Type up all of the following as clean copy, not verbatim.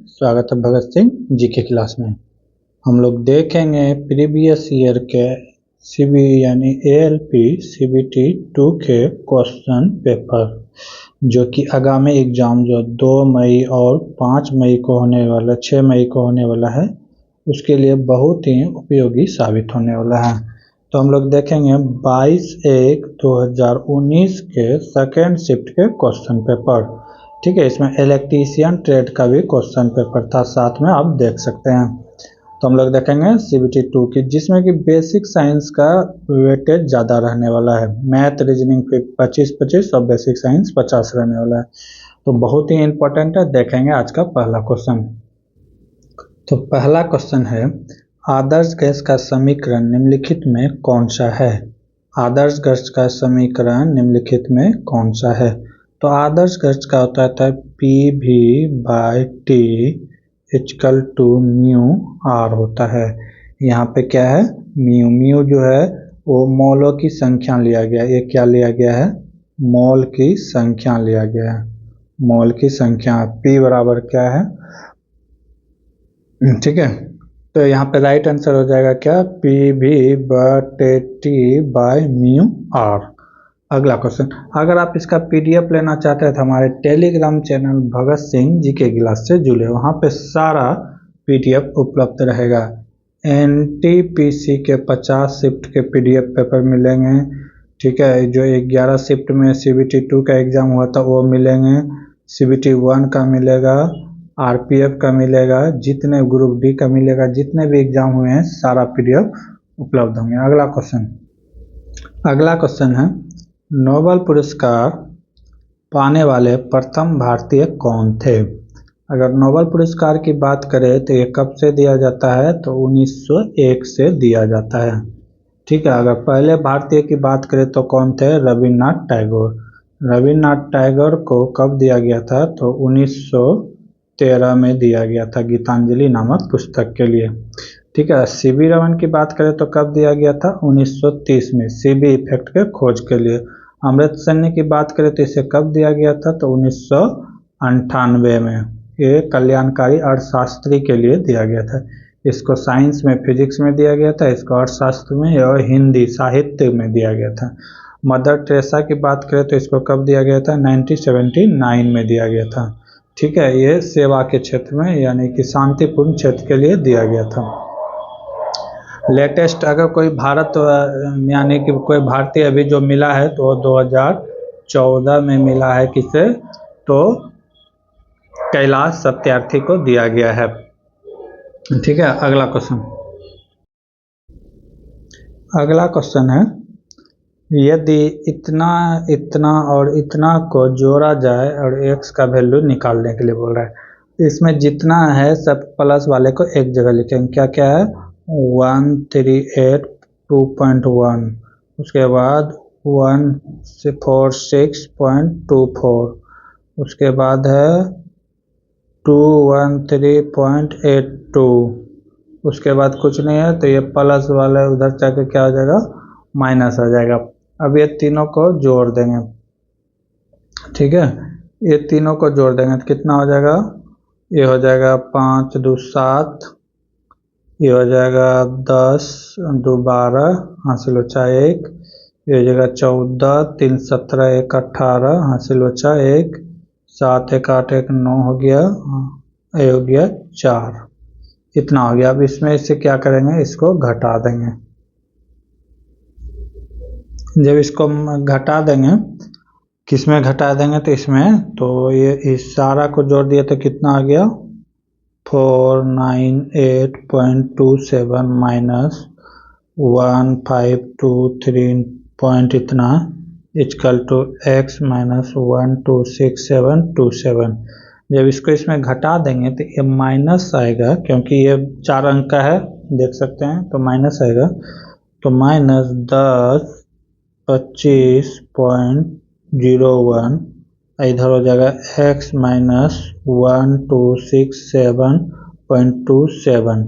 स्वागत है Bhagat Singh GK class में। हम लोग देखेंगे प्रीवियस ईयर के सीबी यानी एएलपी सीबीटी 2 के क्वेश्चन पेपर जो कि आगामी एग्जाम जो 2 मई और 5 मई को होने वाला 6 मई को होने वाला है उसके लिए बहुत ही उपयोगी साबित होने वाला है। तो हम लोग देखेंगे 22/1/2019 के सेकेंड शिफ्ट के क्वेश्चन पेपर। ठीक है, इसमें इलेक्ट्रीशियन ट्रेड का भी क्वेश्चन पेपर था, साथ में आप देख सकते हैं। तो हम लोग देखेंगे सीबीटी 2 की, जिसमें कि बेसिक साइंस का वेटेज ज़्यादा रहने वाला है। मैथ रीजनिंग 25-25 और बेसिक साइंस 50 रहने वाला है, तो बहुत ही इंपॉर्टेंट है। देखेंगे आज का पहला क्वेश्चन। तो पहला क्वेश्चन है, आदर्श गैस का समीकरण निम्नलिखित में कौन सा है? आदर्श गैस का समीकरण निम्नलिखित में कौन सा है? तो आदर्श गैस का होता है PV/T = म्यू आर होता है। यहाँ पे क्या है? म्यू जो है वो मोलों की संख्या लिया गया। ये क्या लिया गया है? मोल की संख्या लिया गया है। मोल की संख्या P बराबर क्या है? ठीक है, तो यहाँ पे राइट आंसर हो जाएगा क्या? PV/T/μr। अगला क्वेश्चन, अगर आप इसका पीडीएफ लेना चाहते हैं तो हमारे Telegram channel Bhagat Singh GK class से जुड़े, वहाँ पे सारा पीडीएफ उपलब्ध रहेगा। एनटीपीसी के 50 शिफ्ट के पीडीएफ पेपर मिलेंगे। ठीक है, जो 11 शिफ्ट में सीबीटी 2 का एग्जाम हुआ था वो मिलेंगे, सीबीटी 1 का मिलेगा, आरपीएफ का मिलेगा, जितने ग्रुप डी का मिलेगा, जितने भी एग्जाम हुए हैं सारा पीडीएफ उपलब्ध होंगे। अगला क्वेश्चन है, नोबेल पुरस्कार पाने वाले प्रथम भारतीय कौन थे? अगर नोबेल पुरस्कार की बात करें तो ये कब से दिया जाता है? तो 1901 से दिया जाता है। ठीक है, अगर पहले भारतीय की बात करें तो कौन थे? रविन्द्रनाथ टैगोर। रविन्द्रनाथ टैगोर को कब दिया गया था? तो 1913 में दिया गया था, गीतांजलि नामक पुस्तक के लिए। ठीक है, सीवी रमन की बात करें तो कब दिया गया था? 1930 में, सीबी इफेक्ट के खोज के लिए। अमृत सैनी की बात करें तो इसे कब दिया गया था? तो 1998 में। ये कल्याणकारी अर्थशास्त्री के लिए दिया गया था। इसको साइंस में, फिजिक्स में दिया गया था, इसको अर्थशास्त्र में और हिंदी साहित्य में दिया गया था। मदर टेरेसा की बात करें तो इसको कब दिया गया था? 1979 में दिया गया था। ठीक है, ये सेवा के क्षेत्र में यानी कि शांतिपूर्ण क्षेत्र के लिए दिया गया था। लेटेस्ट अगर कोई भारत यानी कि कोई भारतीय अभी जो मिला है तो 2014 में मिला है। किसे? तो कैलाश सत्यार्थी को दिया गया है। ठीक है, अगला क्वेश्चन है, यदि इतना इतना और इतना को जोड़ा जाए और x का वैल्यू निकालने के लिए बोल रहा है, इसमें जितना है सब प्लस वाले को एक जगह लिखेंगे। क्या क्या है? 138.2.1, उसके बाद 146.24, उसके बाद है 213.82, उसके बाद कुछ नहीं है तो ये प्लस वाला उधर जाके क्या हो जाएगा? माइनस आ जाएगा। अब ये तीनों को जोड़ देंगे। ठीक है, ये तीनों को जोड़ देंगे तो कितना हो जाएगा? ये हो जाएगा 5 2 7, ये हो जाएगा 10 2 12, हासिल बचा 1, ये हो जाएगा 14 3 17 1 18, हासिल बचा 1, 7 1 8 1 9 हो गया, ये हो गया 4, इतना हो गया। अब इसमें इसे क्या करेंगे? इसको घटा देंगे। जब इसको घटा देंगे, किसमें घटा देंगे? तो इसमें, तो ये इस सारा को जोड़ दिया तो कितना आ गया? 498.27 माइनस 1523 पॉइंट इतना इक्वल टू x माइनस 126727। जब इसको इसमें घटा देंगे तो ये माइनस आएगा, क्योंकि ये 4 अंक का है, देख सकते हैं, तो माइनस आएगा। तो माइनस 1025.01, इधर हो जाएगा x माइनस 1267.27।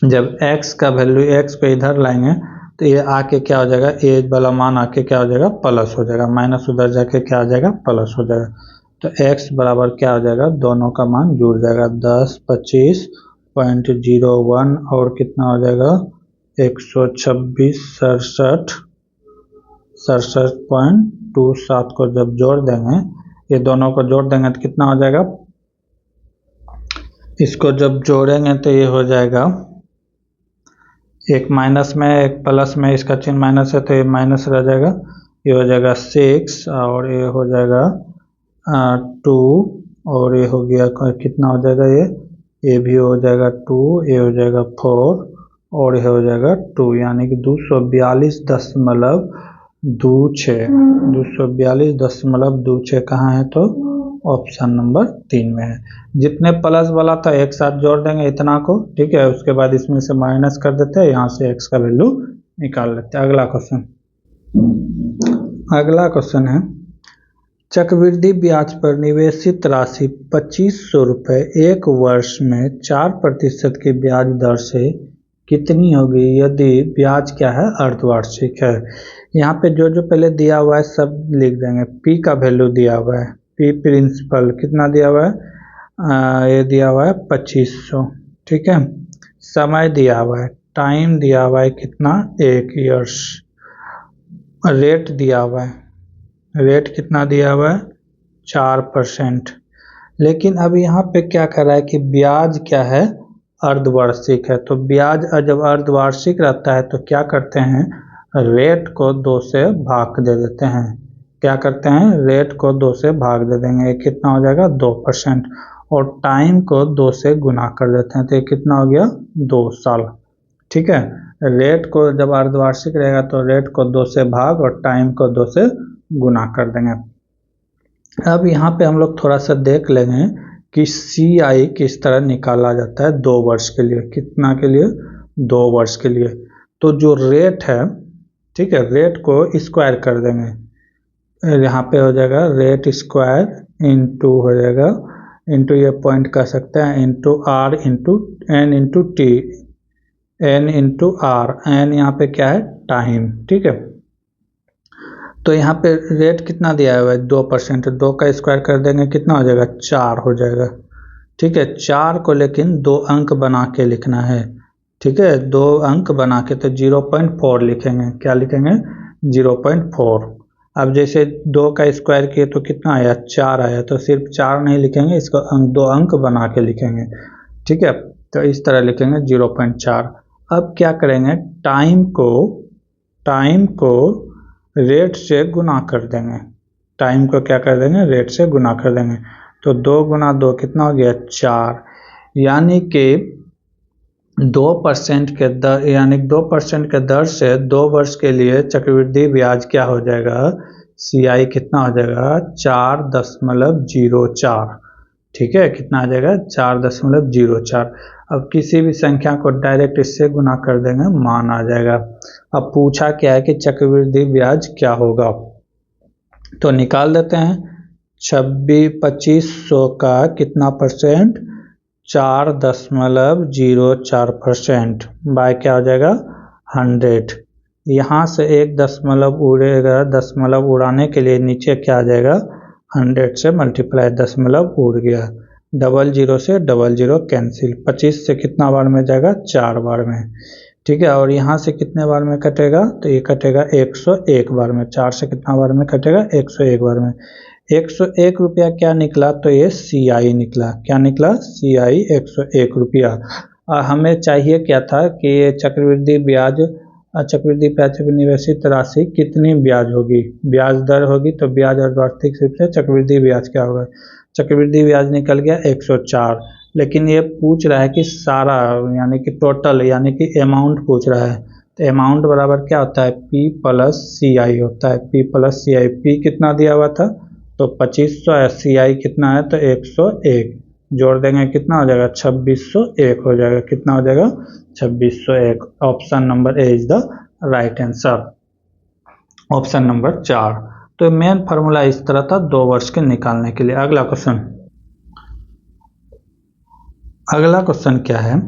जब x का वैल्यू, x को इधर लाएंगे तो ये आके क्या हो जाएगा? एज वाला मान आके क्या हो जाएगा? प्लस हो जाएगा। माइनस उधर जाके क्या आ जाएगा? प्लस हो जाएगा। तो x बराबर क्या हो जाएगा, दोनों का मान जुड़ जाएगा 10, 25.01 और कितना हो जाएगा 126, 67.27 को जब जोड़ देंगे, ये दोनों को जोड़ देंगे तो कितना हो जाएगा, इसको जब जोड़ेंगे तो ये हो जाएगा, एक माइनस में एक प्लस में, इसका चिन्ह माइनस है तो ये माइनस रह जाएगा, ये हो जाएगा 6 और ये हो जाएगा 2 और ये हो गया कितना हो जाएगा, ये भी हो जाएगा 2, ये हो जाएगा 4 और ये हो जाएगा 2, यानी कि 242.26 कहाँ है, तो ऑप्शन नंबर 3 में है। जितने प्लस वाला था एक साथ जोड़ देंगे इतना को, ठीक है, उसके बाद इसमें से माइनस कर देते हैं, यहाँ से x का वैल्यू निकाल लेते हैं। अगला क्वेश्चन है, चक्रवृद्धि ब्याज पर निवेशित राशि 2500 रुपये एक वर्ष में 4% की ब्याज दर से कितनी होगी यदि ब्याज क्या है, अर्धवार्षिक है। यहाँ पे जो जो पहले दिया हुआ है सब लिख देंगे। p का वैल्यू दिया हुआ है, p प्रिंसिपल कितना दिया हुआ है, ये दिया हुआ है 2500, ठीक है। समय दिया हुआ है, टाइम दिया हुआ है कितना, 1 ईयर्स। रेट दिया हुआ है, रेट कितना दिया हुआ है 4%। लेकिन अब यहाँ पे क्या कर रहा है कि ब्याज क्या है, अर्धवार्षिक है। तो ब्याज जब अर्धवार्षिक रहता है तो क्या करते हैं, रेट को 2 से भाग दे देते हैं। क्या करते हैं, रेट को 2 से भाग दे देंगे, कितना हो जाएगा 2%, और टाइम को 2 से गुना कर देते हैं तो ये कितना हो गया 2 साल, ठीक है। रेट को जब अर्धवार्षिक रहेगा तो रेट को 2 से भाग और टाइम को 2 से गुना कर देंगे। अब यहाँ पे हम लोग थोड़ा सा देख लेंगे कि CI किस तरह निकाला जाता है 2 वर्ष के लिए, कितना के लिए, 2 वर्ष के लिए। तो जो रेट है, ठीक है, रेट को स्क्वायर कर देंगे, यहाँ पे हो जाएगा रेट स्क्वायर इंटू हो जाएगा, इंटू ये पॉइंट कह सकते हैं, into R into N into T, N into R, N यहाँ पे क्या है, टाइम, ठीक है। तो यहाँ पे रेट कितना दिया हुआ है 2%, 2 का स्क्वायर कर देंगे कितना हो जाएगा 4 हो जाएगा, ठीक है। 4 को लेकिन 2 अंक बना के लिखना है, ठीक है, 2 अंक बना के, तो 0.4 लिखेंगे, क्या लिखेंगे 0.4। अब जैसे 2 का स्क्वायर किए तो कितना आया 4 आया, तो सिर्फ 4 नहीं लिखेंगे, इसको 2 अंक बना के लिखेंगे, ठीक है। तो इस तरह लिखेंगे 0.4। अब क्या करेंगे, टाइम को रेट से गुना कर देंगे, टाइम को क्या कर देंगे, रेट से गुना कर देंगे, तो 2 गुना 2 कितना हो गया 4, यानी कि 2% के दर, यानी 2% के दर से 2 वर्ष के लिए चक्रवृद्धि ब्याज क्या हो जाएगा, CI कितना हो जाएगा 4.04, ठीक है, कितना आ जाएगा 4.04। अब किसी भी संख्या को डायरेक्ट इससे गुना कर देंगे, मान आ जाएगा। अब पूछा क्या है कि चक्रवृद्धि ब्याज क्या होगा, तो निकाल देते हैं। 2500 का कितना परसेंट, 4.04% बाय क्या हो जाएगा 100। यहाँ से एक दशमलव उड़ेगा, दशमलव उड़ाने के लिए नीचे क्या आ जाएगा 100 से मल्टीप्लाई, दशमलव उड़ गया, 00 से 00 कैंसिल, 25 से कितना बार में जाएगा 4 बार में, ठीक है। और यहाँ से कितने बार में कटेगा, तो ये कटेगा 101 बार में, 4 से कितना बार में कटेगा 101 बार में। 101 रुपया क्या निकला, तो ये CI निकला, क्या निकला CI 101 रुपया। हमें चाहिए क्या था कि ये चक्रवृद्धि ब्याज पर निवेशित राशि कितनी ब्याज होगी, ब्याज दर होगी, तो ब्याज अर्धवार्षिक से चक्रवृद्धि ब्याज क्या होगा, चक्रवृद्धि ब्याज निकल गया 104। लेकिन ये पूछ रहा है कि सारा, यानी कि टोटल, यानी कि अमाउंट पूछ रहा है, तो अमाउंट बराबर क्या होता है P प्लस CI होता है, P प्लस CI। P कितना दिया हुआ था, तो 2500 है, CI कितना है तो 101, जोड़ देंगे कितना हो जाएगा 2601 हो जाएगा, कितना हो जाएगा 2601। Option number A is the right answer, option number 4। तो मेन फार्मूला इस तरह था 2 वर्ष के निकालने के लिए। अगला क्वेश्चन क्या है,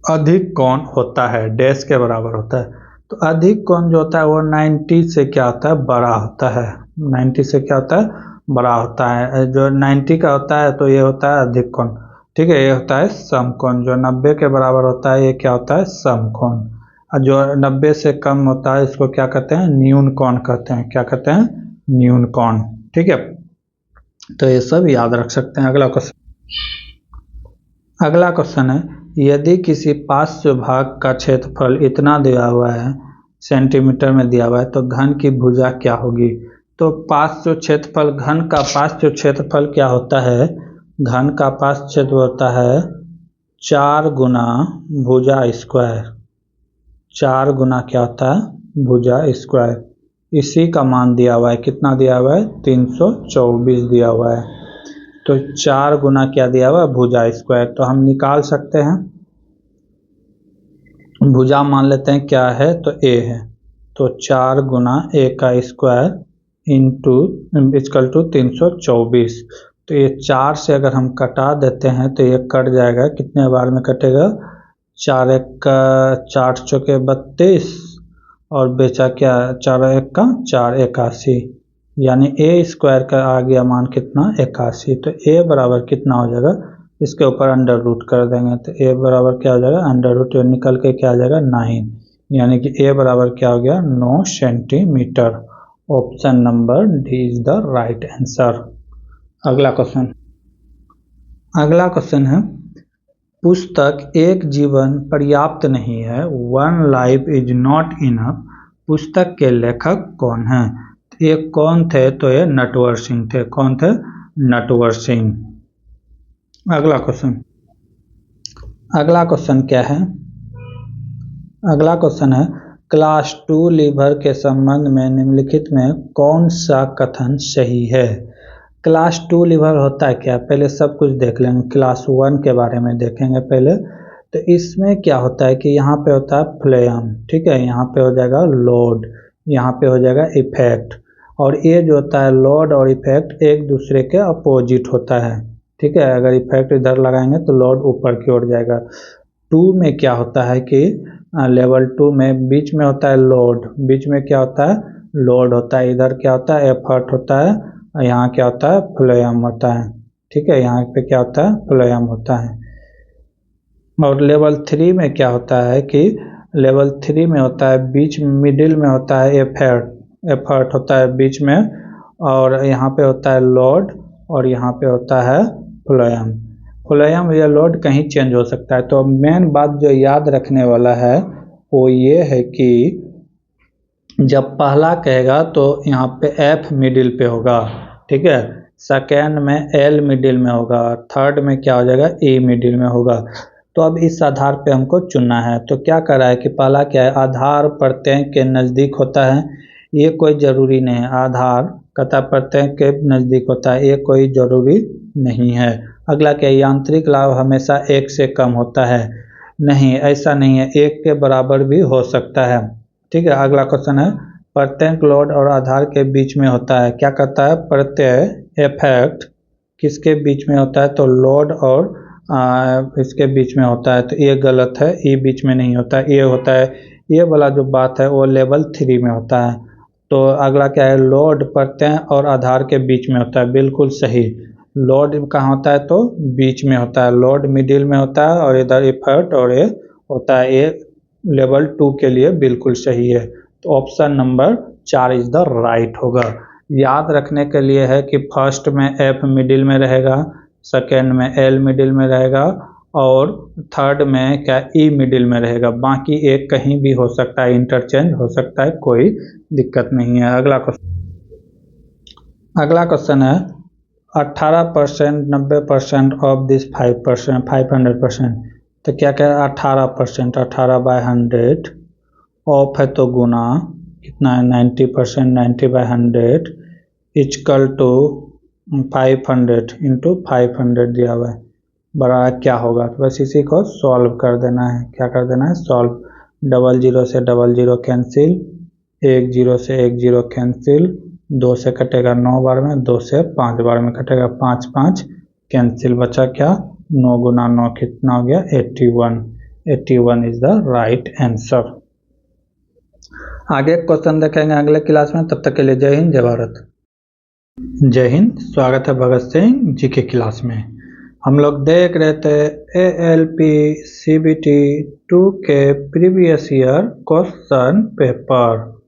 अधिक कौन होता है, डैश के बराबर होता है। तो तो अधिक कोण जो होता है वो 90 से क्या होता है, बड़ा होता है। 90 से क्या होता है, बड़ा होता है। जो 90 का होता है तो ये होता है अधिक कोण, ठीक है, ये होता है समकोण। जो 90 के बराबर होता है ये क्या होता है, समकोण। और जो 90 से कम होता है इसको क्या कहते हैं, न्यून कोण कहते हैं। क्या कहते हैं, न्यून कोण, ठीक है। तो ये सब याद रख सकते हैं। अगला क्वेश्चन है, यदि किसी पार्श्व भाग का क्षेत्रफल इतना दिया हुआ है, सेंटीमीटर में दिया हुआ है, तो घन की भुजा क्या होगी। तो पार्श्व क्षेत्रफल, घन का पार्श्व क्षेत्रफल क्या होता है, घन का पार्श्व क्षेत्र होता है 4 गुना भुजा स्क्वायर। 4 गुना क्या होता है, भुजा स्क्वायर। इसी का मान दिया हुआ है, कितना दिया हुआ है, 324 दिया हुआ है। तो 4 गुना क्या दिया हुआ है, भुजा स्क्वायर। तो हम निकाल सकते हैं, भुजा मान लेते हैं क्या है, तो ए है। तो 4 गुना ए का स्क्वायर इंटू इक्वल टू 324। तो ये 4 से अगर हम कटा देते हैं तो ये कट जाएगा, कितने बार में कटेगा, 4 एक का 4 चौके 32 और बेचा क्या, 4 एक का 4, 81। यानी ए स्क्वायर का आ गया मान कितना, 81। तो ए बराबर कितना हो जाएगा, इसके ऊपर अंडर रूट कर देंगे तो ए बराबर क्या हो जाएगा, अंडर रूट निकल के क्या आ जाएगा, 9। यानी कि ए बराबर क्या हो गया, 9 centimetre. Option number D is the right answer. अगला क्वेश्चन है, पुस्तक एक जीवन पर्याप्त नहीं है, one life is not enough, पुस्तक के लेखक कौन हैं। ये कौन थे, तो ये नटवर सिंह थे। कौन थे, नटवर सिंह। अगला क्वेश्चन क्या है, अगला क्वेश्चन है, क्लास 2 लीवर के संबंध में निम्नलिखित में कौन सा कथन सही है। क्लास 2 लीवर होता है क्या, पहले सब कुछ देख लेंगे। क्लास 1 के बारे में देखेंगे पहले। तो इसमें क्या होता है कि यहाँ पे होता है फ्लेम, ठीक है, यहाँ पे हो जाएगा लोड, यहाँ पे हो जाएगा इफेक्ट। और ये जो होता है लोड और इफेक्ट एक दूसरे के अपोजिट होता है, ठीक है। अगर इफेक्ट इधर लगाएंगे तो लोड ऊपर की ओर जाएगा। 2 में क्या होता है कि लेवल 2 में बीच में होता है लोड, बीच में क्या होता है, लोड होता है। इधर क्या होता है, एफर्ट होता है। यहाँ क्या होता है, फ्लेम होता है, ठीक है। यहाँ पे क्या होता है, फ्लेम होता है। और लेवल 3 में क्या होता है कि लेवल 3 में होता है बीच मिडिल में होता है एफर्ट होता है बीच में। और यहाँ पे होता है लोड और यहाँ पे होता है फ्लेम या लोड कहीं चेंज हो सकता है। तो मेन बात जो याद रखने वाला है वो ये है कि जब पहला कहेगा तो यहाँ पे एफ मिडिल पे होगा, ठीक है। सेकेंड में एल मिडिल में होगा, थर्ड में क्या हो जाएगा, ए मिडिल में होगा। तो अब इस आधार पे हमको चुनना है। तो क्या कर रहा है कि पहला क्या है, आधार प्रत्यय के नज़दीक होता है, ये कोई ज़रूरी नहीं है। आधार कथा प्रत्यय के नज़दीक होता है, ये कोई ज़रूरी नहीं है। अगला क्या, यांत्रिक लाभ हमेशा 1 से कम होता है, नहीं ऐसा नहीं है, 1 के बराबर भी हो सकता है, ठीक है। अगला क्वेश्चन है, प्रत्यय लोड और आधार के बीच में होता है, क्या कहता है, प्रत्यय इफेक्ट किसके बीच में होता है, तो लोड और इसके बीच में होता है। तो ये गलत है, ये बीच में नहीं होता है, ये होता है। ये वाला जो बात है वो लेवल 3 में होता है। तो अगला क्या है, लोड प्रत्यय और आधार के बीच में होता है, बिल्कुल सही। लोड कहाँ होता है, तो बीच में होता है, लोड मिडिल में होता है और इधर इफेक्ट और ये होता है, ये लेवल 2 के लिए बिल्कुल सही है। तो option number 4 is the right होगा। याद रखने के लिए है कि फर्स्ट में एफ मिडिल में रहेगा, सेकेंड में एल मिडिल में रहेगा और थर्ड में क्या, ई मिडिल में रहेगा। बाकी एक कहीं भी हो सकता है, इंटरचेंज हो सकता है, कोई दिक्कत नहीं है। अगला क्वेश्चन है, 18%, 90% ऑफ दिस 5%, 500%। तो क्या क्या 18%, 18/100 ऑफ है तो गुना कितना है, 90%, 90/100 इक्वल टू 500 इंटू 500 दिया हुआ है, बड़ा क्या होगा। तो बस इसी को सॉल्व कर देना है। क्या कर देना है, सॉल्व। 00 से 00 कैंसिल, 10 से 10 कैंसिल, 2 से कटेगा 9 बार में, 2 से 5 बार में कटेगा, 5 5 कैंसिल, बचा क्या, 9 गुना 9 कितना हो गया, 81। 81 इज द राइट आंसर। आगे क्वेश्चन देखेंगे अगले क्लास में, तब तक के लिए जय हिंद जय भारत। जय हिंद, स्वागत है भगत सिंह जी के क्लास में। हम लोग देख रहे थे ALP CBT 2 के प्रीवियस ईयर क्वेश्चन पेपर,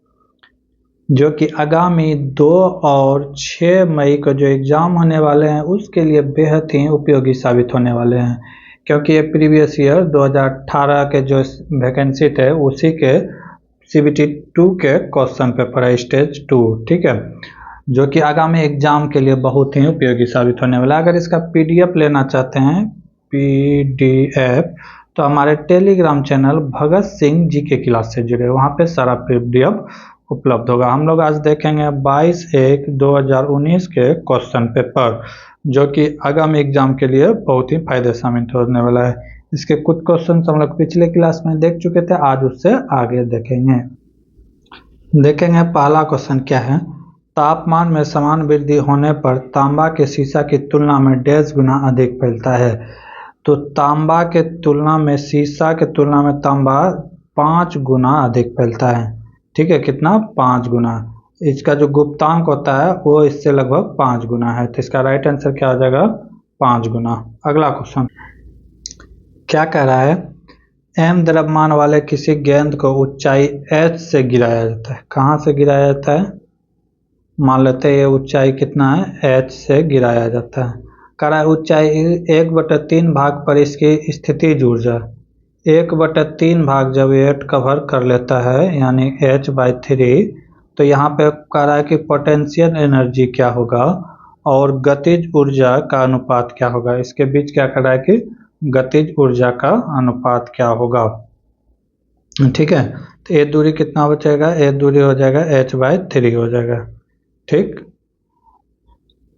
जो कि आगामी 2 और 6 मई को जो एग्ज़ाम होने वाले हैं उसके लिए बेहद ही उपयोगी साबित होने वाले हैं, क्योंकि ये प्रीवियस ईयर 2018 के जो वैकेंसी थे उसी के CBT 2 के क्वेश्चन पेपर है, स्टेज 2, ठीक है, जो कि आगामी एग्ज़ाम के लिए बहुत ही उपयोगी साबित होने वाला है। अगर इसका PDF लेना चाहते हैं, PDF, तो हमारे टेलीग्राम चैनल भगत सिंह जी के क्लास से जुड़े, वहाँ पे सारा PDF उपलब्ध होगा। हम लोग आज देखेंगे 22/1/2019 के क्वेश्चन पेपर, जो कि आगामी एग्जाम के लिए बहुत ही फायदे साबित होने वाला है। इसके कुछ क्वेश्चन हम लोग पिछले क्लास में देख चुके थे, आज उससे आगे देखेंगे। पहला क्वेश्चन क्या है, तापमान में समान वृद्धि होने पर तांबा के शीशा की तुलना में 1.5 गुना अधिक फैलता है। तो तांबा के तुलना में शीशा के तुलना में तांबा 5 गुना अधिक फैलता है, ठीक है, कितना, 5 गुना। इसका जो गुप्तांक होता है वो इससे लगभग 5 गुना है, तो इसका राइट आंसर क्या हो जाएगा, 5 गुना। अगला क्वेश्चन क्या कह रहा है, m द्रव्यमान वाले किसी गेंद को ऊंचाई h से गिराया जाता है। कहाँ से गिराया जाता है, मान लेते हैं ये ऊंचाई कितना है, h से गिराया जाता है। कह रहा है ऊंचाई 1/3 भाग पर इसकी स्थितिज ऊर्जा 1/3 भाग जब ये कवर कर लेता है, यानी h/3, तो यहाँ पे कह रहा है कि पोटेंशियल एनर्जी क्या होगा और गतिज ऊर्जा का अनुपात क्या होगा। इसके बीच क्या कर रहा है कि गतिज ऊर्जा का अनुपात क्या होगा, ठीक है। तो ये दूरी कितना बचेगा, ये दूरी हो जाएगा h/3 हो जाएगा, ठीक,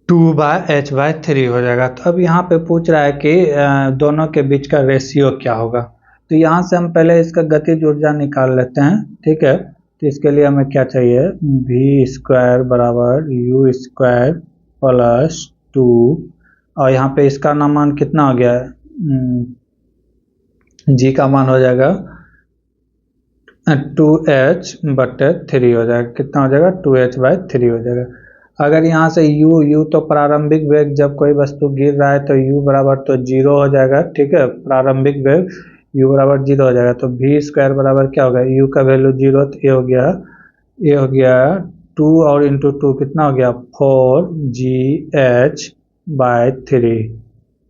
2/h/3 हो जाएगा। तो अब यहाँ पे पूछ रहा है कि दोनों के बीच का रेशियो क्या होगा। तो यहाँ से हम पहले इसका गतिज ऊर्जा निकाल लेते हैं, ठीक है। तो इसके लिए हमें क्या चाहिए, v² बराबर u² प्लस 2, और यहाँ पे इसका मान कितना हो गया, g का मान हो जाएगा 2h/3 हो जाएगा, कितना हो जाएगा, 2h/3 हो जाएगा। अगर यहाँ से u तो प्रारंभिक वेग, जब कोई वस्तु गिर रहा है तो u बराबर तो 0 हो जाएगा, ठीक है, प्रारंभिक वेग u बराबर 0 हो जाएगा। तो v² बराबर क्या होगा, u का वैल्यू 0, तो ये हो गया 2 और इंटू 2 कितना हो गया, 4gh/3।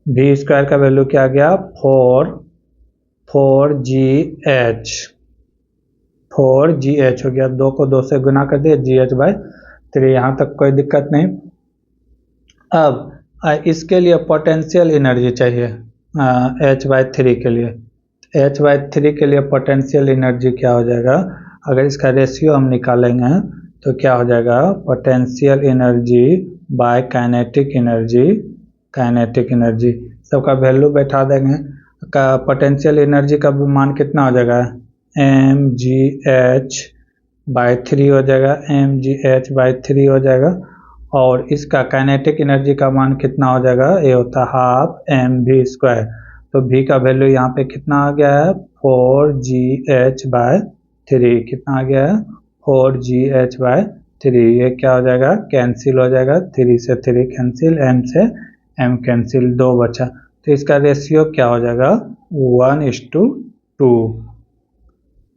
v² का वैल्यू क्या आ गया, 4gh हो गया, 2 को 2 से गुना कर दिया, gh/3, यहाँ तक कोई दिक्कत नहीं। अब इसके लिए पोटेंशियल एनर्जी चाहिए, h/3 के लिए, h/3 के लिए पोटेंशियल एनर्जी क्या हो जाएगा, अगर इसका रेशियो हम निकालेंगे तो क्या हो जाएगा, potential energy by kinetic energy, सबका वैल्यू बैठा देंगे। का पोटेंशियल एनर्जी का मान कितना हो जाएगा, mgh/3 हो जाएगा, mgh/3 हो जाएगा। और इसका काइनेटिक एनर्जी का मान कितना हो जाएगा, ये होता है हाफ mv²। तो v का वैल्यू यहाँ पे कितना आ गया है, 4gh/3, कितना आ गया है, 4gh/3। ये क्या हो जाएगा, कैंसिल हो जाएगा, 3 से 3 कैंसिल, m से m कैंसिल, 2 बचा। तो इसका रेशियो क्या हो जाएगा, 1:2।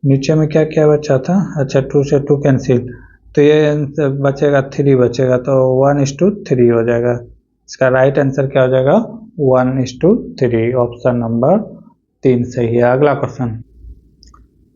नीचे में क्या क्या बचा था, अच्छा 2 से 2 कैंसिल, तो ये बचेगा 3 बचेगा, तो 1:3 हो जाएगा। इसका राइट आंसर क्या हो जाएगा, 1:3, ऑप्शन नंबर 3 सही है।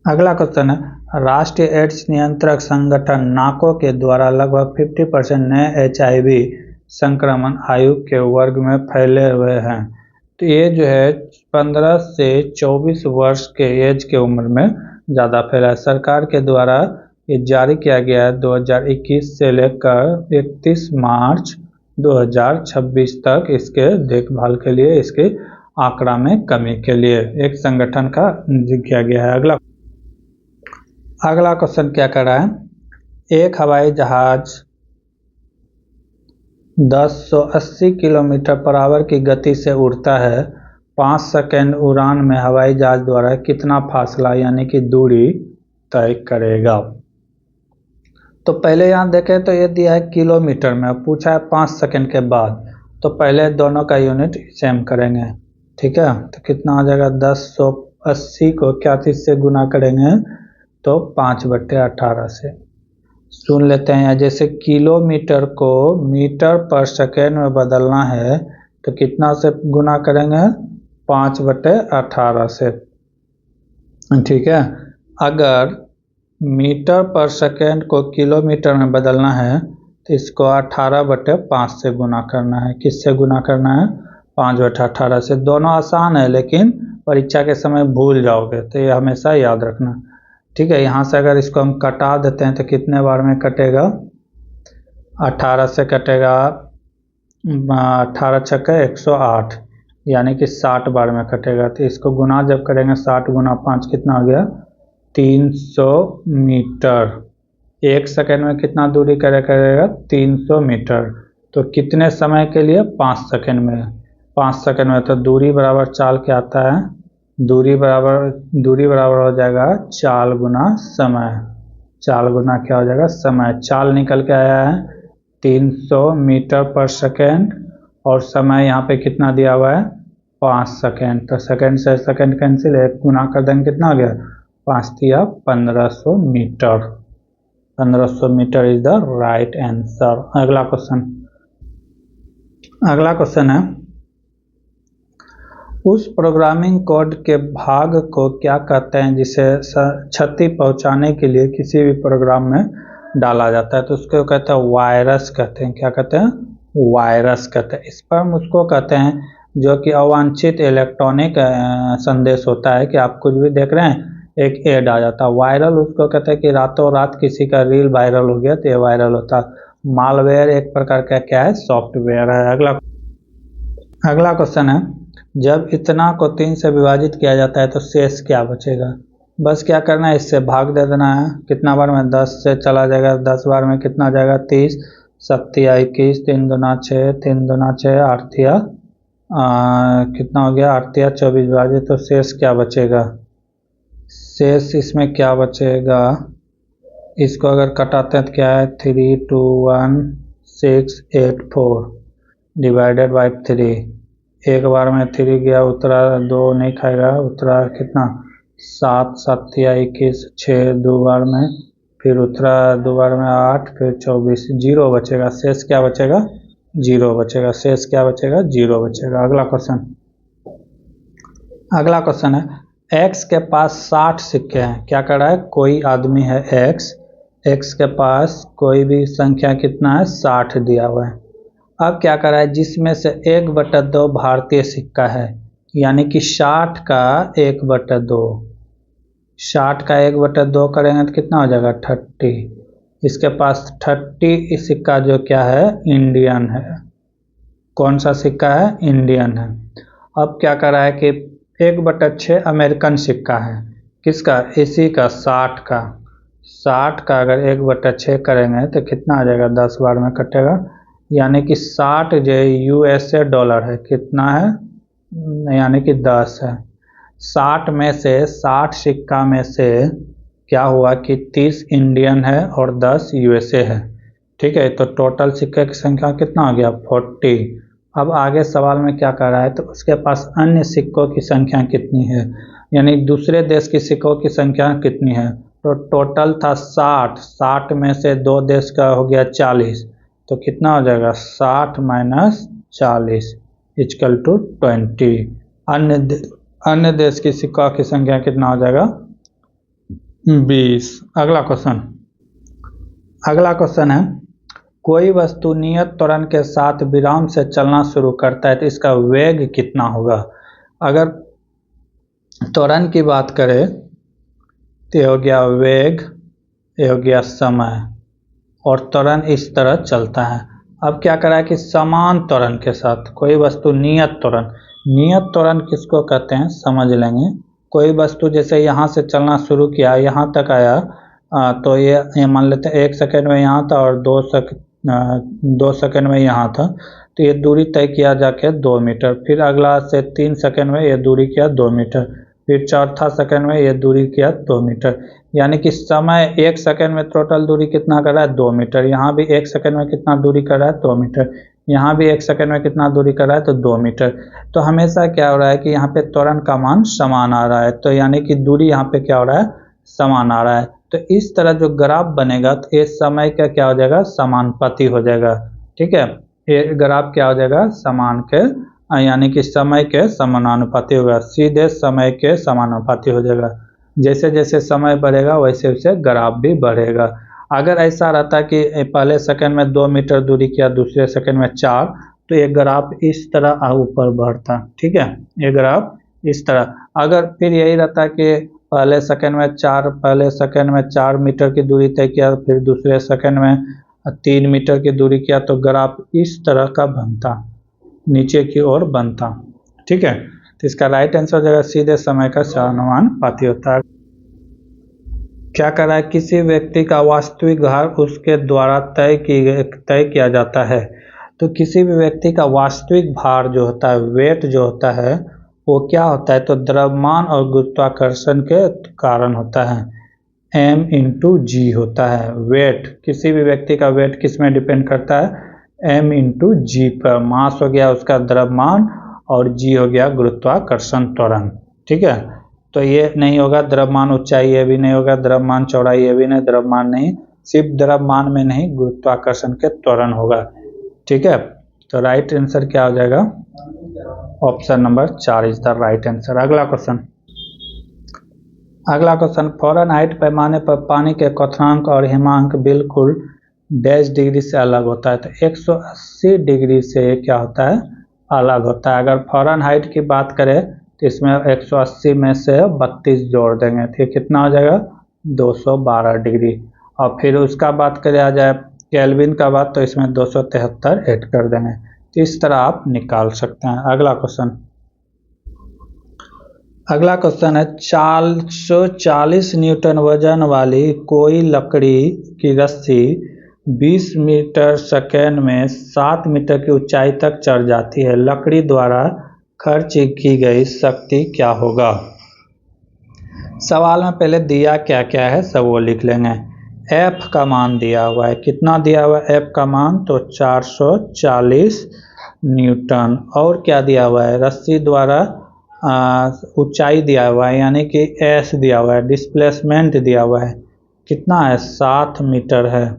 अगला क्वेश्चन है, राष्ट्रीय एड्स नियंत्रक संगठन नाको के द्वारा लगभग 50% नए HIV संक्रमण आयु के वर्ग में फैले हुए हैं। तो ये जो है 15 से 24 वर्ष के एज के उम्र में ज़्यादा फैला है। सरकार के द्वारा ये जारी किया गया है 2021 से लेकर 31 मार्च 2026 तक, इसके देखभाल के लिए, इसके आंकड़ा में कमी के लिए एक संगठन का किया गया है। अगला क्वेश्चन क्या कर रहा है, एक हवाई जहाज 1080 किलोमीटर पर आवर की गति से उड़ता है, 5 सेकेंड उड़ान में हवाई जहाज द्वारा कितना फासला यानी कि दूरी तय करेगा। तो पहले यहाँ देखें तो ये दिया है किलोमीटर में, अब पूछा है 5 सेकंड के बाद, तो पहले दोनों का यूनिट सेम करेंगे। ठीक है, तो कितना हो जाएगा, 1080 को क्या चीज़ से गुना करेंगे, तो 5/18 से। सुन लेते हैं यहाँ, जैसे किलोमीटर को मीटर पर सेकेंड में बदलना है तो कितना से गुना करेंगे, 5/18 से। ठीक है, अगर मीटर पर सेकेंड को किलोमीटर में बदलना है तो इसको 18/5 से गुना करना है। किससे गुना करना है, 5/18 से। दोनों आसान है लेकिन परीक्षा के समय भूल जाओगे, तो ये हमेशा याद रखना। ठीक है, यहाँ से अगर इसको हम कटा देते हैं तो कितने बार में कटेगा, 18 से कटेगा, 18 छक्के 108, यानी कि 60 बार में कटेगा। तो इसको गुना जब करेंगे 60 गुना 5 कितना हो गया, 300 मीटर। 1 सेकंड में कितना दूरी करेगा, 300 मीटर। तो कितने समय के लिए, 5 सेकंड में। 5 सेकंड में तो दूरी बराबर चाल क्या आता है, दूरी बराबर हो जाएगा चाल गुना समय। चाल गुना क्या हो जाएगा, समय। चाल निकल के आया है 300 मीटर पर सेकेंड, और समय यहाँ पे कितना दिया हुआ है, 5 सेकंड। तो सेकंड से सेकंड कैंसिल है, गुना कर देंगे कितना हो गया, 5 दिया 1500 metre. 1500 metre is the right answer. अगला क्वेश्चन है, उस प्रोग्रामिंग कोड के भाग को क्या कहते हैं जिसे क्षति पहुंचाने के लिए किसी भी प्रोग्राम में डाला जाता है, तो उसको कहते हैं वायरस कहते हैं। क्या कहते हैं, वायरस कहते हैं। स्पैम उसको कहते हैं जो कि अवांछित इलेक्ट्रॉनिक संदेश होता है कि आप कुछ भी देख रहे हैं, एक ऐड आ जाता है। वायरल उसको कहते हैं कि रातों रात किसी का रील वायरल हो गया तो ये वायरल होता है। मालवेयर एक प्रकार का क्या है, सॉफ्टवेयर है। अगला क्वेश्चन है, जब इतना को 3 से विभाजित किया जाता है तो शेष क्या बचेगा। बस क्या करना है, इससे भाग दे देना है। कितना बार में, 10 से चला जाएगा, 10 बार में कितना जाएगा, 30, 7 या 21, 3 दूना 6, 3 दूना 6, 8 या कितना हो गया, 8 या 24 विभाजित, तो शेष क्या बचेगा। शेष इसमें क्या बचेगा, इसको अगर कटाते हैं तो क्या है, 3, 2, 1, 6, 8, 4 डिवाइडेड बाई 3। एक बार में 3 गया, उतरा 2 नहीं खाएगा, उतरा कितना, 7, 7 या 21, 6 2 बार में, फिर उतरा 2 बार में 8, फिर 24, 0 बचेगा। शेष क्या बचेगा, 0 बचेगा। शेष क्या बचेगा, 0 बचेगा। अगला क्वेश्चन है, एक्स के पास 60 सिक्के हैं। क्या कर रहा है, कोई आदमी है एक्स के पास कोई भी संख्या कितना है, 60 दिया हुआ है। अब क्या कर रहा है, जिसमें से 1/2 भारतीय सिक्का है, यानी कि 60 का 1/2। 60 का 1/2 करेंगे तो कितना हो जाएगा, 30। इसके पास 30 सिक्का जो क्या है, इंडियन है। कौन सा सिक्का है, इंडियन है। अब क्या कर रहा है कि 1/6 अमेरिकन सिक्का है। किसका, इसी का, 60 का। 60 का अगर 1/6 करेंगे तो कितना आ जाएगा, 10 बार में कटेगा, यानी कि 60 जो USA डॉलर है, कितना है, यानी कि 10 है। 60 में से, 60 सिक्का में से क्या हुआ कि 30 इंडियन है और 10 USA है। ठीक है, तो टोटल सिक्के की संख्या कितना हो गया, 40। अब आगे सवाल में क्या कर रहा है, तो उसके पास अन्य सिक्कों की संख्या कितनी है, यानी दूसरे देश की सिक्कों की संख्या कितनी है। तो टोटल था 60 में से 2 देश का हो गया 40, तो कितना हो जाएगा, 60 - 40 = 20। अन्य देश की सिक्का की संख्या कितना हो जाएगा, 20। अगला क्वेश्चन है, कोई वस्तु नियत त्वरण के साथ विराम से चलना शुरू करता है तो इसका वेग कितना होगा। अगर त्वरण की बात करें तो ये हो गया वेग, ये हो गया समय, और त्वरण इस तरह चलता है। अब क्या करा है कि समान त्वरण के साथ कोई वस्तु नियत त्वरण किसको कहते हैं, समझ लेंगे। कोई वस्तु जैसे यहाँ से चलना शुरू किया, यहाँ तक आया, तो ये मान लेते हैं 1 सेकंड में यहाँ था और 2 सेकंड में यहाँ था, तो ये दूरी तय किया जाके 2 मीटर। फिर अगला से 3 सेकंड में ये दूरी किया 2 मीटर। फिर चौथा सेकंड में ये दूरी किया 2 मीटर, यानी कि समय 1 सेकंड में टोटल दूरी कितना कर रहा है 2 मीटर। यहाँ भी 1 सेकंड में कितना दूरी कर रहा है 2 मीटर, यहाँ भी 1 सेकंड में कितना दूरी कर रहा है तो 2 मीटर। तो हमेशा क्या हो रहा है कि यहाँ पे त्वरण का मान समान आ रहा है, तो यानी कि दूरी यहाँ पे क्या हो रहा है समान आ रहा है। तो इस तरह जो ग्राफ बनेगा तो ये समय का क्या हो जाएगा समानुपाती हो जाएगा। ठीक है, ये ग्राफ क्या हो जाएगा समान के यानी कि समय के समानुपाती होगा, सीधे समय के समानुपाती हो जाएगा। जैसे जैसे समय बढ़ेगा वैसे वैसे ग्राफ भी बढ़ेगा। अगर ऐसा रहता कि पहले सेकंड में 2 मीटर दूरी किया, दूसरे सेकंड में 4, तो ये ग्राफ इस तरह ऊपर बढ़ता। ठीक है, ये ग्राफ इस तरह। अगर फिर यही रहता कि पहले सेकंड में 4 मीटर की दूरी तय किया, फिर दूसरे सेकंड में 3 मीटर की दूरी किया, तो ग्राफ इस तरह का बनता, नीचे की ओर बनता। ठीक है, तो इसका राइट आंसर हो जाएगा सीधे समय का समानुपाती होता है। क्या कर रहा है, किसी व्यक्ति का वास्तविक भार उसके द्वारा तय किया जाता है। तो किसी भी व्यक्ति का वास्तविक भार जो होता है, वेट जो होता है, वो क्या होता है तो द्रव्यमान और गुरुत्वाकर्षण के कारण होता है, m इंटू जी होता है। वेट, किसी भी व्यक्ति का वेट किस में डिपेंड करता है m इंटू जी पर। मास हो गया उसका द्रव्यमान और जी हो गया गुरुत्वाकर्षण त्वरण। ठीक है, तो ये नहीं होगा द्रव्यमान ऊंचाई, ये भी नहीं होगा द्रव्यमान चौड़ाई, ये भी नहीं द्रव्यमान नहीं, सिर्फ द्रव्यमान में नहीं गुरुत्वाकर्षण के त्वरण होगा। ठीक है, तो राइट आंसर क्या हो जाएगा option number 4 is the right answer. अगला क्वेश्चन, फ़ारेनहाइट पैमाने पर पानी के क्वथनांक और हिमांक बिल्कुल डैश डिग्री से अलग होता है। तो 180 डिग्री से क्या होता है अलग होता है। अगर फ़ारेनहाइट की बात करें तो इसमें 180 में से 32 जोड़ देंगे, तो कितना हो जाएगा 212 डिग्री। और फिर उसका बात करें आ जाए केल्विन का बात, तो इसमें 273 ऐड कर देंगे। तो इस तरह आप निकाल सकते हैं। अगला क्वेश्चन है 440 न्यूटन वजन वाली कोई लकड़ी की रस्सी 20 मीटर सेकेंड में 7 मीटर की ऊंचाई तक चढ़ जाती है, लकड़ी द्वारा खर्च की गई शक्ति क्या होगा। सवाल में पहले दिया क्या क्या है सब वो लिख लेंगे। एफ का मान दिया हुआ है, कितना दिया हुआ है एफ का मान तो 440 न्यूटन। और क्या दिया हुआ है, रस्सी द्वारा ऊंचाई दिया हुआ है यानी कि एस दिया हुआ है, डिस्प्लेसमेंट दिया हुआ है कितना है 7 मीटर है,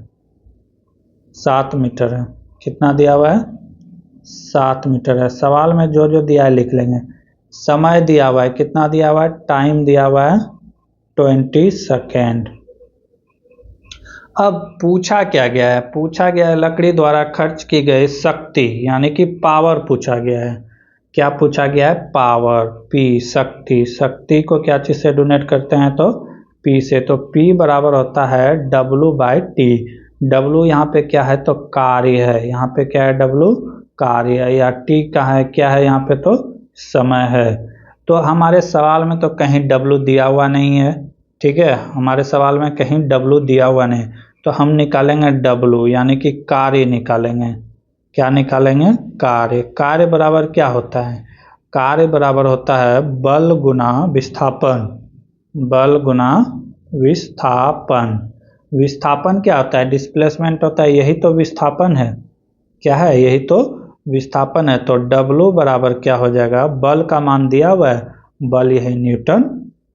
7 मीटर है। कितना दिया हुआ है 7 मीटर है। सवाल में जो जो दिया है लिख लेंगे। समय दिया हुआ है, कितना दिया हुआ है टाइम दिया हुआ है 20 सेकेंड। अब पूछा क्या गया है, पूछा गया है लकड़ी द्वारा खर्च की गई शक्ति यानी कि पावर पूछा गया है। क्या पूछा गया है पावर, पी शक्ति। शक्ति को क्या चीज से डोनेट करते हैं तो पी से, तो पी बराबर होता है W/T। W यहाँ पे क्या है तो कार्य है, यहाँ पे क्या है W कार्य है, या T का है क्या है यहाँ पे तो समय है। तो हमारे सवाल में तो कहीं W दिया हुआ नहीं है। ठीक है, हमारे सवाल में कहीं W दिया हुआ नहीं, तो हम निकालेंगे W यानी कि कार्य निकालेंगे। क्या निकालेंगे कार्य। कार्य बराबर क्या होता है, कार्य बराबर होता है बल गुना विस्थापन, बल गुना विस्थापन। विस्थापन क्या होता है डिस्प्लेसमेंट होता है, यही तो विस्थापन है। क्या है यही तो विस्थापन है। तो W बराबर क्या हो जाएगा, बल का मान दिया हुआ है, बल यही न्यूटन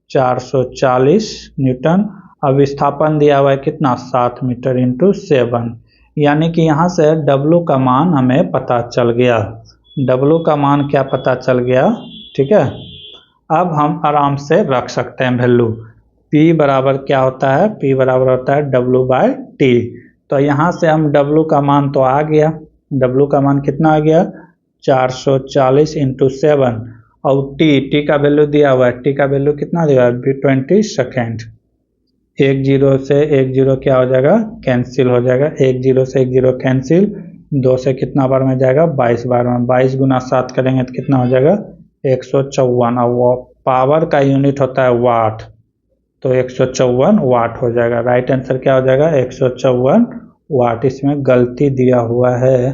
440 न्यूटन, और विस्थापन दिया हुआ है कितना 7 मीटर इंटू 7, यानी कि यहाँ से W का मान हमें पता चल गया। W का मान क्या पता चल गया। ठीक है, अब हम आराम से रख सकते हैं वैल्यू। P बराबर क्या होता है, P बराबर होता है W/T। तो यहाँ से हम W का मान तो आ गया, W का मान कितना आ गया 440 इंटू 7, और T का वैल्यू दिया हुआ है, T का वैल्यू कितना दिया हुआ है 20 सेकेंड। 1 0 से 1 0 क्या हो जाएगा कैंसिल हो जाएगा, 1 0 से 1 0 कैंसिल, 2 से कितना बार में जाएगा 22 बार में, 22 गुना 7 करेंगे तो कितना हो जाएगा 154। और वो पावर का यूनिट होता है वाट, तो 154 वाट हो जाएगा। राइट आंसर क्या हो जाएगा 154 वाट। इसमें गलती दिया हुआ है,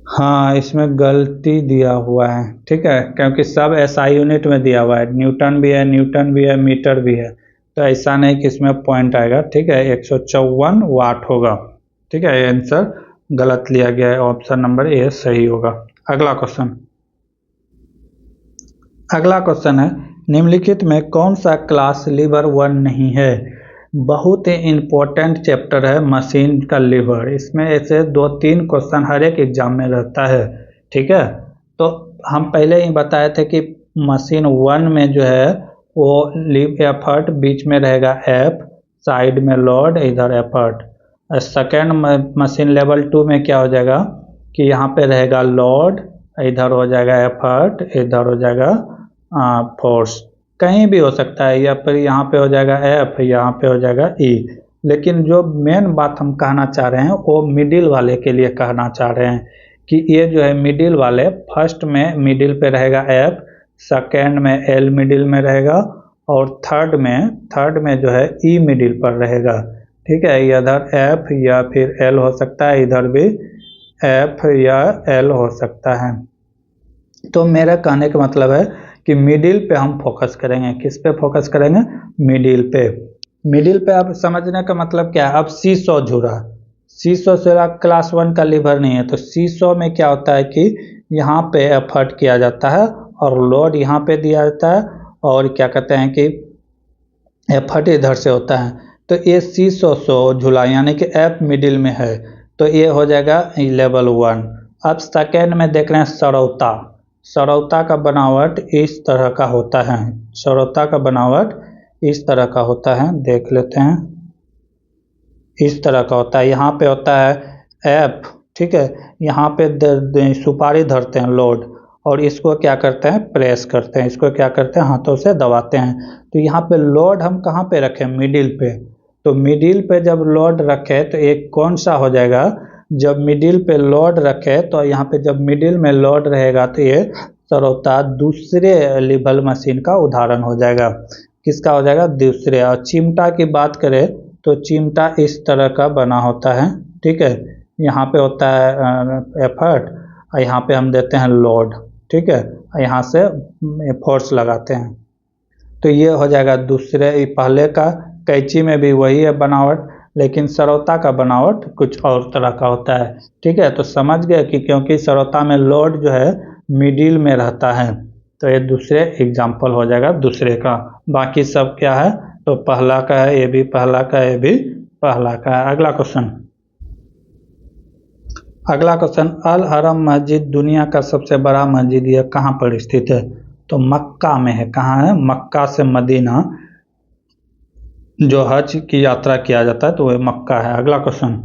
हाँ, इसमें गलती दिया हुआ है, ठीक है, क्योंकि सब एसआई यूनिट में दिया हुआ है, न्यूटन भी है, मीटर भी है, तो ऐसा नहीं कि इसमें पॉइंट आएगा, ठीक है। 154 वाट होगा, ठीक है। ये आंसर गलत लिया गया है, ऑप्शन नंबर ए सही होगा। अगला क्वेश्चन, अगला क्वेश्चन है, निम्नलिखित में कौन सा क्लास लीवर वन नहीं है। बहुत ही इंपॉर्टेंट चैप्टर है मशीन का लीवर, इसमें ऐसे 2-3 क्वेश्चन हर एक एग्जाम में रहता है, ठीक है। तो हम पहले ही बताए थे कि मशीन वन में जो है वो लीव एफर्ट बीच में रहेगा एफ, साइड में लोड, इधर एफर्ट। सेकेंड मशीन लेवल 2 में क्या हो जाएगा कि यहाँ पे रहेगा लोड, इधर हो जाएगा एफर्ट, इधर हो जाएगा फोर्स, कहीं भी हो सकता है, या फिर यहाँ पे हो जाएगा एफ, यहाँ पे हो जाएगा ई। लेकिन जो मेन बात हम कहना चाह रहे हैं वो मिडिल वाले के लिए कहना चाह रहे हैं कि ये जो है मिडिल वाले, फर्स्ट में मिडिल पे रहेगा एफ, सेकेंड में एल मिडिल में रहेगा, और थर्ड में जो है ई मिडिल पर रहेगा, ठीक है। इधर एफ या फिर एल हो सकता है, इधर भी एफ या एल हो सकता है। तो मेरा कहने का मतलब है कि मिडिल पे हम फोकस करेंगे। किस पे फोकस करेंगे? मिडिल पे। मिडिल पे अब समझने का मतलब क्या है, अब सीसॉ जुड़ा, सीसॉ से क्लास 1 का लीवर नहीं है, तो सीसॉ में क्या होता है कि यहाँ पे एफर्ट किया जाता है और लोड यहाँ पे दिया जाता है, और क्या कहते हैं कि एफर्ट इधर से होता है। तो ये सीसॉ झूला यानी कि एफ मिडिल में है, तो ये हो जाएगा लेवल 1। अब सेकेंड में देख रहे हैं सरौता, सरौता का बनावट इस तरह का होता है, सरौता का बनावट इस तरह का होता है, देख लेते हैं, इस तरह का होता है। यहाँ पे होता है एफ, ठीक है, यहाँ पे सुपारी धरते हैं लोड, और इसको क्या करते हैं, प्रेस करते हैं, इसको क्या करते हैं, हाथों से दबाते हैं। तो यहाँ पे लोड हम कहाँ पे रखें, मिडिल पे। तो मिडिल पे जब लोड रखे तो एक कौन सा हो जाएगा, जब मिडिल पे लोड रखे तो यहाँ पे जब मिडिल में लोड रहेगा तो ये सरौता दूसरे लेवल मशीन का उदाहरण हो जाएगा। किसका हो जाएगा, दूसरे। और चिमटा की बात करें तो चिमटा इस तरह का बना होता है, ठीक है। यहाँ पे होता है एफर्ट, और यहाँ पे हम देते हैं लोड, ठीक है, यहाँ से फोर्स लगाते हैं। तो ये हो जाएगा दूसरे। पहले का कैंची में भी वही है बनावट, लेकिन सरौता का बनावट कुछ और तरह का होता है, ठीक है। तो समझ गए कि क्योंकि सरौता में लोड जो है मिडिल में रहता है, तो ये दूसरे एग्जाम्पल हो जाएगा दूसरे का। बाकी सब क्या है, तो पहला का है, ये भी पहला का है, ये भी पहला का है। अगला क्वेश्चन, अगला क्वेश्चन, अल हरम मस्जिद दुनिया का सबसे बड़ा मस्जिद यह कहाँ पर स्थित है। तो मक्का में है। कहाँ है, मक्का से मदीना जो हज की यात्रा किया जाता है तो वह मक्का है। अगला क्वेश्चन,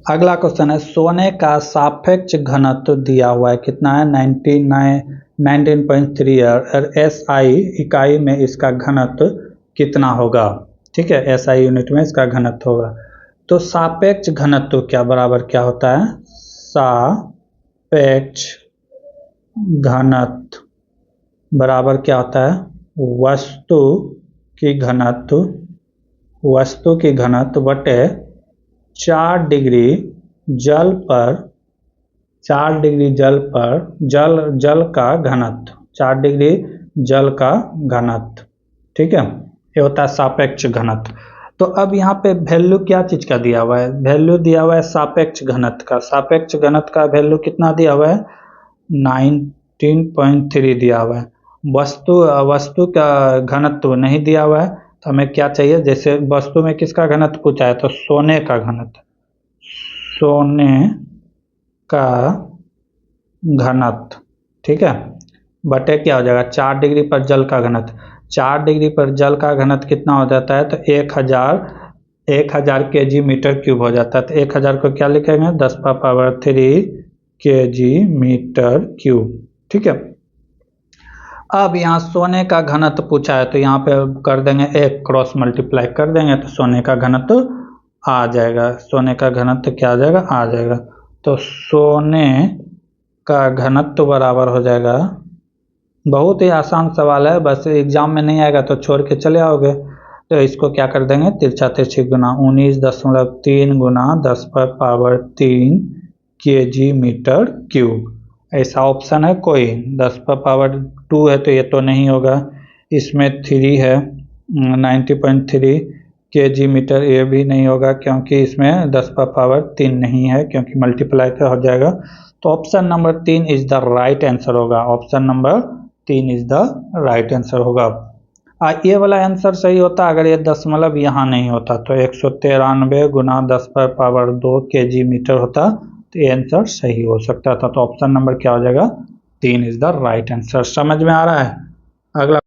अगला क्वेश्चन है, सोने का सापेक्ष घनत्व दिया हुआ है, कितना है, 19.3 और एसआई इकाई में इसका घनत्व कितना होगा, ठीक है, एसआई यूनिट में इसका घनत्व होगा। तो सापेक्ष घनत्व क्या बराबर क्या होता है, सापेक्ष घनत्व बराबर क्या होता है, वस्तु की घनत्व, वस्तु की घनत्व बटे 4 डिग्री जल पर, 4 डिग्री जल पर जल का घनत्व, 4 डिग्री जल का घनत्व, ठीक है, ये होता है सापेक्ष घनत्व। तो अब यहाँ पे वैल्यू क्या चीज का दिया हुआ है, वैल्यू दिया हुआ है सापेक्ष घनत्व का। सापेक्ष घनत्व का वैल्यू कितना दिया हुआ है, 19.3 दिया हुआ है। वस्तु का घनत्व नहीं दिया हुआ है, तो हमें क्या चाहिए, जैसे वस्तु में किसका घनत्व पूछा है, तो सोने का घनत्व, सोने का घनत्व, ठीक है, बटे क्या हो जाएगा, 4 डिग्री पर जल का घनत्व। 4 डिग्री पर जल का घनत्व कितना हो जाता है, तो 1000 केजी मीटर क्यूब हो जाता है। तो 1000 को क्या लिखेंगे, 10⁻³ केजी मीटर क्यूब, ठीक है। अब यहाँ सोने का घनत्व पूछा है, तो यहाँ पे कर देंगे 1 क्रॉस मल्टीप्लाई कर देंगे, तो सोने का घनत्व आ जाएगा। सोने का घनत्व क्या आ जाएगा, आ जाएगा। तो सोने का घनत्व बराबर हो जाएगा, बहुत ही आसान सवाल है, बस एग्जाम में नहीं आएगा तो छोड़ के चले आओगे। तो इसको क्या कर देंगे, तिरछा तिरछी गुना, 19.3 गुना 10⁻³ kg मीटर क्यूब। ऐसा ऑप्शन है कोई? 10 पर पावर 2 है तो ये तो नहीं होगा। इसमें 3 है 90.3 kg मीटर, ये भी नहीं होगा क्योंकि इसमें 10 पर पावर 3 नहीं है, क्योंकि मल्टीप्लाई का हो जाएगा। तो option number 3 is the right answer होगा। Option number 3 is the right answer होगा। ये वाला आंसर सही होता अगर ये दशमलव यहाँ नहीं होता, तो 193 गुना 10 पर पावर 2 kg मीटर होता, तो ये आंसर सही हो सकता था। तो ऑप्शन नंबर क्या हो जाएगा? 3 इज द राइट आंसर। समझ में आ रहा है? अगला